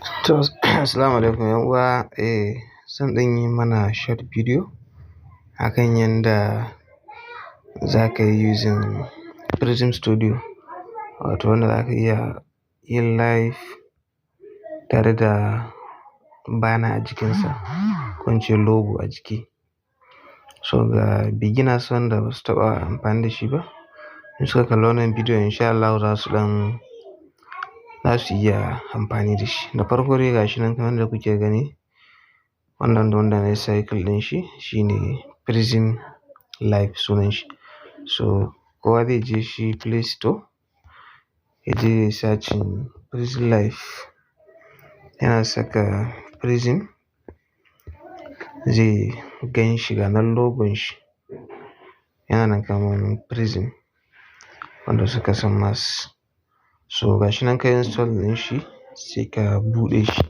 To, assalamu alaikum yan uwa. Zan ɗan yi mana short video akan yanda za ka yi using Prism Studio, wato wanda za ka iya yin live tare da banner a jikinsa, ko in ce logo a jiki. So ga beginners wanda ba su taɓa amfani da shi ba, in suka kalli wannan bidiyon insha Allah za su iya amfani da shi. Da farko dai gashi nan kamar yadda kuke gani, wannan wanda na yi cycle ɗin shi shine Prism Live sunan shi. So kowa zai je shi Play Store, ya je ya searching Prism Live, yana saka Prism zai gan shi ga nan logon shi, yana nan kamar Prism wanda suka san mass. So gashi nan ka install ɗin shi sai ka buɗe shi.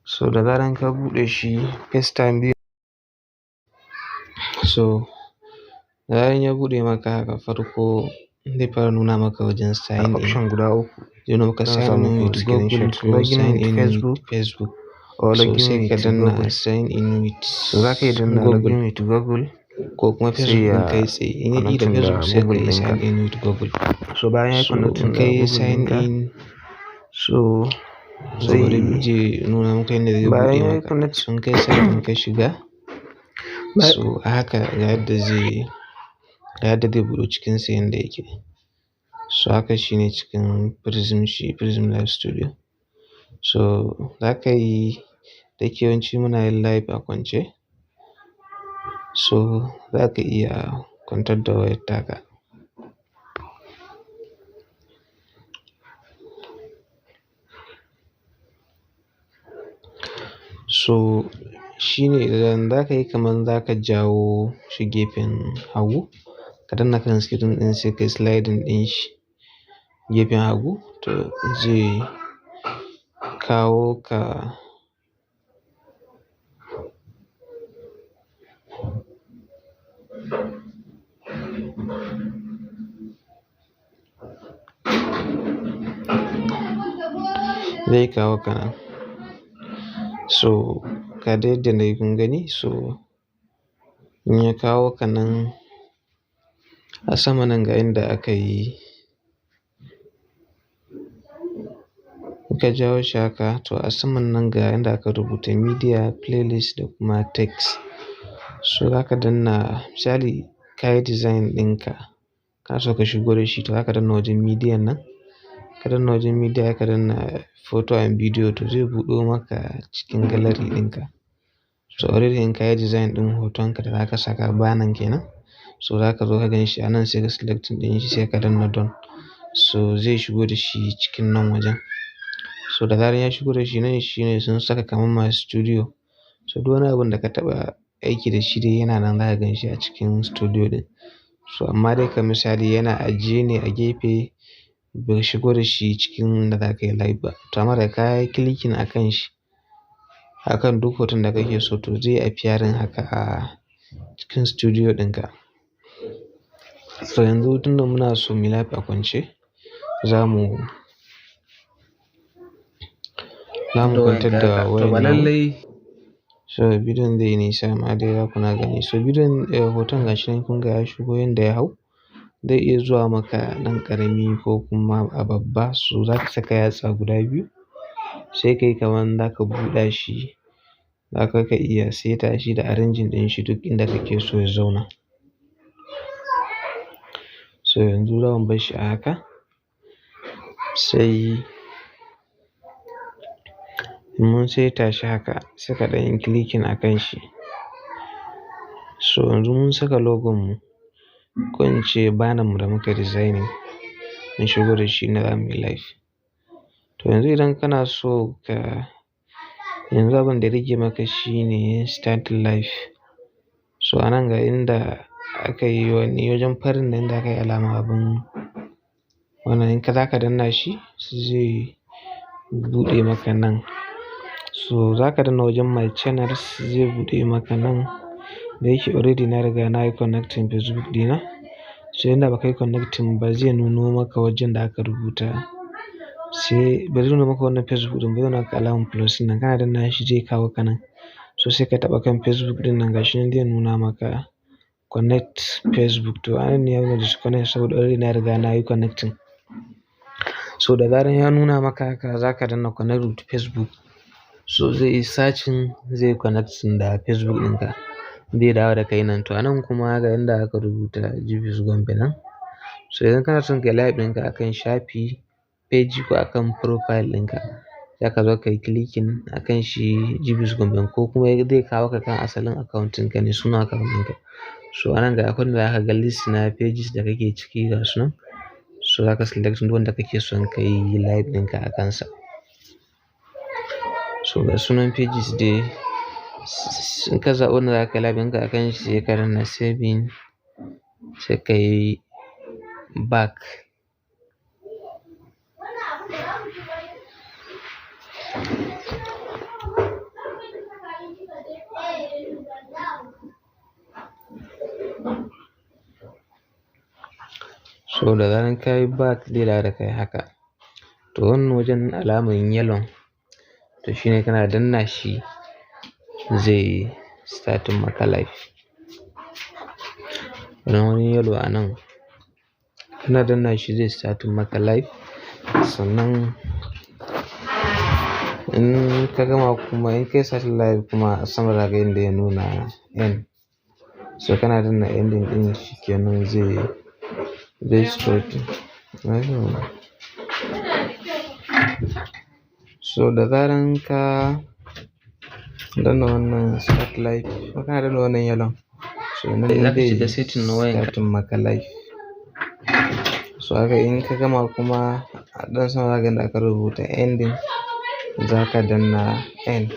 So da zaran ka buɗe shi first time biyu, so da zaran ya buɗe maka haka farko zai fara nuna maka wajen sign in, option guda uku. Zai nuna maka sign in with Google, login with Facebook, or login with Google. Sign in with so za ka yi danna login with Google ko kuma Facebook ɗin kai tsaye. In ya da Facebook sai ka yi sign in with Google. So bayan ya connecting da Google sign in, so zai nuna maka yadda zai buɗe maka. Sun kai sign in ka shiga, so haka ga yadda zai buɗe cikinsa yanda yake. So haka shine cikin Prism Live Studio. So za ka yi, da ke yawanci muna yin live a kwance, so za ka iya kwantar da wayar taka. So shine idan za ka yi kamar za ka jawo shi gefen hagu, ka danna kan screen ɗin sai ka yi sliding ɗin shi gefen hagu, to zai kawo ka nan. So ga dai yadda na yi kun gani. So in ya kawo ka nan, a sama nan ga inda aka yi, in ka jawo shi haka, to a saman nan ga inda aka rubuta media, playlist da kuma text. So za ka danna, misali ka yi design ɗinka ka so ka shigo da shi, to za ka danna wajen media nan. Ka danna wajen media, ka danna photo and video, to zai buɗo maka cikin gallery ɗinka. So already in ka yi design ɗin hotonka da za ka saka banner kenan, so za ka zo ka gan shi a nan sai ka selecting ɗin shi sai ka danna done. So zai shigo da shi cikin nan wajen. So da zaran ya shigo da shi nan shine sun saka kamar my studio. So duk wani abun da ka taɓa aiki da shi dai yana nan za ka gan shi a cikin studio ɗin. So amma dai ka misali yana ajiye ne a gefe, bai shigo da shi cikin da za ka yi live ba. To amma da ka yi clicking a kan shi, akan duk hoton da kake so, to zai appearing haka a cikin studio ɗinka. So yanzu tunda muna so mu live a kwance, za mu kwantar da wayar nan. So bidiyon zai yi nisa amma dai za ku na gani. So bidiyon hoton gashi nan kun ga ya shigo yanda ya hau. Zai iya zuwa maka ɗan ƙarami ko kuma a babba. So za ka saka yatsa guda biyu sai ka yi kamar za ka buɗa shi, za ka iya saita shi da arranging ɗin shi duk inda kake so ya zauna. So yanzu za mu bar shi a haka, sai mun saita shi haka sai ka ɗan yi clicking a kan shi. So yanzu mun saka logon mu, ko in ce banner mu da muka designing, mun shigo da shi na zamu yi live. To yanzu idan kana so yanzu abin da ya rage maka shine start live. So a nan ga inda aka yi wani wajen farin nan da aka yi alama abin wannan, in ka za ka danna shi zai buɗe maka nan. So za ka danna wajen my channels zai buɗe maka nan. Da yake already na riga na yi connecting Facebook ɗina. So inda ba ka yi connecting ba zai nuno maka wajen da aka rubuta sai ba zai nuna maka wannan Facebook ɗin ba, zai nuna maka alamar plus ɗin nan, kana danna shi zai kawo ka nan. So sai ka taɓa kan Facebook ɗin nan, gashi nan zai nuna maka connect Facebook. To a nan ne ya nuna disconnect saboda already na riga na yi connecting. So da zaran ya nuna maka haka za ka danna connect with Facebook. So zai yi searching, zai yi connecting da Facebook ɗinka, zai dawo da kai nan. To a nan kuma ga inda aka rubuta GBs Gombe nan. So idan kana son kai live ɗinka akan shafi, page ko akan profile ɗinka, za ka zo ka yi clicking akan shi GBs Gombe, ko kuma zai kawo ka kan asalin account ɗinka ne, sunan account ɗinka. So a nan ga akwai da aka ga list na pages da kake ciki ga su nan. So za ka select duk wanda kake son ka yi live ɗinka a kansa. So ga sunan pages dai, in ka zaɓi wanda za ka yi live ɗinka a kan shi, sai ka danna saving, sai ka yi back. So da zaran ka yi back zai dawo da kai haka. To wannan wajen alaman yellow, to shine kana danna shi zai starting maka live. Wannan wani yellow a nan, kana danna shi zai starting maka live. Sannan in ka gama kuma, in kai starting live kuma a sama za ka ga inda ya nuna end. So kana danna ending ɗin shi kenan zai start. So da zaran ka danna wannan start live, kana danna wannan yellow, so nan ne zai shiga setting na wayan starting maka live. So haka in ka gama kuma a ɗan sama za ka ga inda aka rubuta ending, za ka danna end.